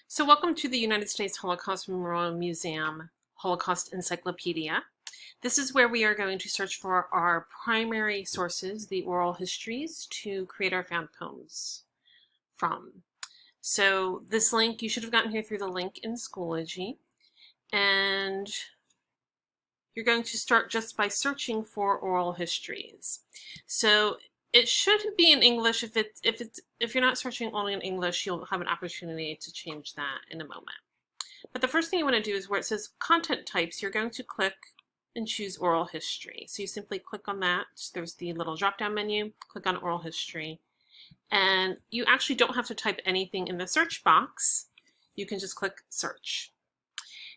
So welcome to the United States Holocaust Memorial Museum Holocaust Encyclopedia. This is where we are going to search for our primary sources, the oral histories, to create our found poems from. So this link, you should have gotten here through the link in Schoology. And you're going to start just by searching for oral histories. So it should be in English. If you're not searching only in English, you'll have an opportunity to change that in a moment. But the first thing you want to do is where it says content types, you're going to click and choose oral history. So you simply click on that. There's the little drop-down menu, click on oral history. And you actually don't have to type anything in the search box. You can just click search.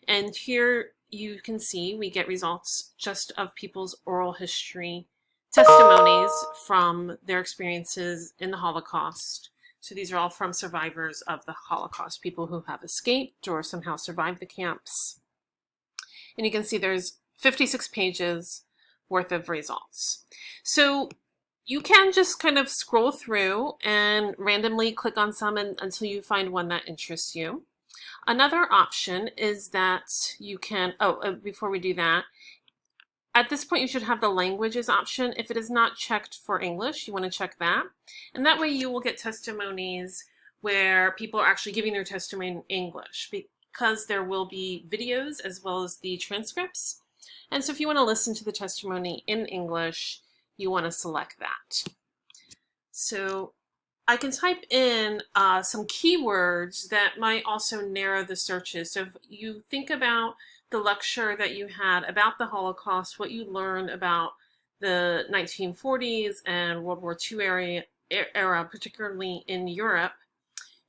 And here you can see we get results just of people's oral history testimonies from their experiences in the Holocaust. So these are all from survivors of the Holocaust, people who have escaped or somehow survived the camps. And you can see there's 56 pages worth of results. So you can just kind of scroll through and randomly click on some until you find one that interests you. Another option is that you can, before we do that, at this point you should have the languages option. If it is not checked for English, you want to check that. And that way you will get testimonies where people are actually giving their testimony in English, because there will be videos as well as the transcripts. And so if you want to listen to the testimony in English, you want to select that. So I can type in some keywords that might also narrow the searches. So if you think about the lecture that you had about the Holocaust, what you learned about the 1940s and World War II era, particularly in Europe,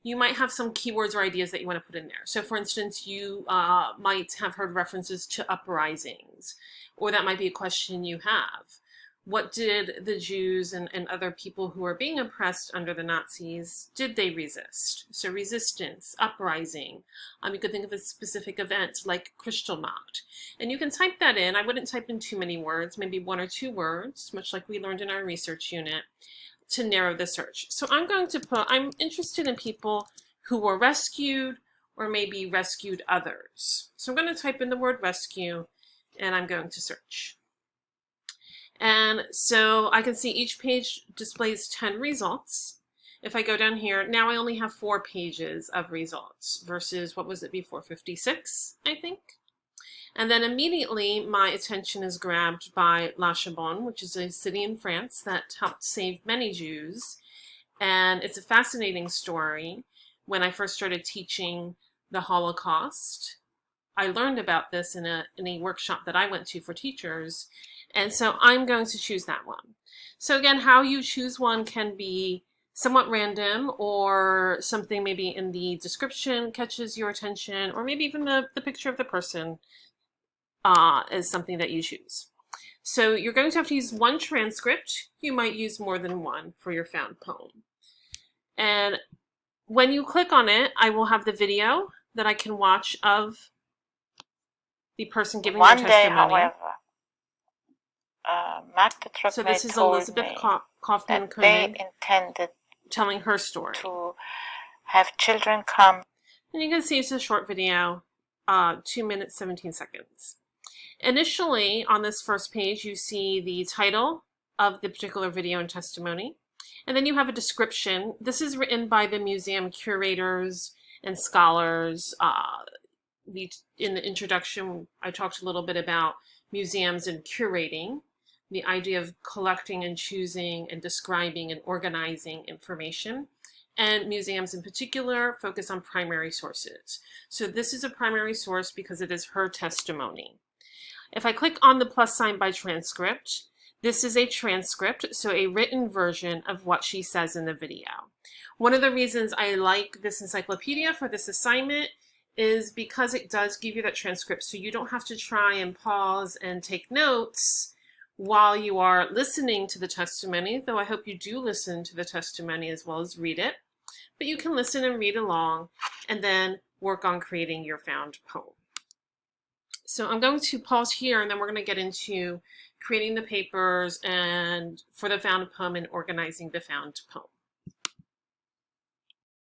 you might have some keywords or ideas that you want to put in there. So for instance, you might have heard references to uprisings, or that might be a question you have. What did the Jews and other people who were being oppressed under the Nazis, did they resist? So resistance, uprising. You could think of a specific event like Kristallnacht. And you can type that in. I wouldn't type in too many words, maybe 1 or 2 words, much like we learned in our research unit, to narrow the search. So I'm going to put, I'm interested in people who were rescued or maybe rescued others. So I'm going to type in the word rescue and I'm going to search. And so I can see each page displays 10 results. If I go down here, now I only have 4 pages of results versus, what was it before, 56, I think? And then immediately my attention is grabbed by La Charbonne, which is a city in France that helped save many Jews. And it's a fascinating story. When I first started teaching the Holocaust, I learned about this in a workshop that I went to for teachers. And so I'm going to choose that one. So again, how you choose one can be somewhat random, or something maybe in the description catches your attention, or maybe even the picture of the person is something that you choose. So you're going to have to use 1 transcript. You might use more than 1 for your found poem. And when you click on it, I will have the video that I can watch of the person giving their testimony. One day, however, Magda So this is told Elizabeth me Kaufman that they Koenig intended telling her story. to have children come. And you can see it's a short video, 2 minutes, 17 seconds. Initially, on this first page, you see the title of the particular video and testimony. And then you have a description. This is written by the museum curators and scholars. In the introduction, I talked a little bit about museums and curating, the idea of collecting and choosing and describing and organizing information. And museums in particular focus on primary sources. So this is a primary source because it is her testimony. If I click on the plus sign by transcript, this is a transcript, so a written version of what she says in the video. One of the reasons I like this encyclopedia for this assignment is because it does give you that transcript, so you don't have to try and pause and take notes while you are listening to the testimony, though I hope you do listen to the testimony as well as read it. But you can listen and read along and then work on creating your found poem. So I'm going to pause here, and then we're going to get into creating the papers and for the found poem and organizing the found poem.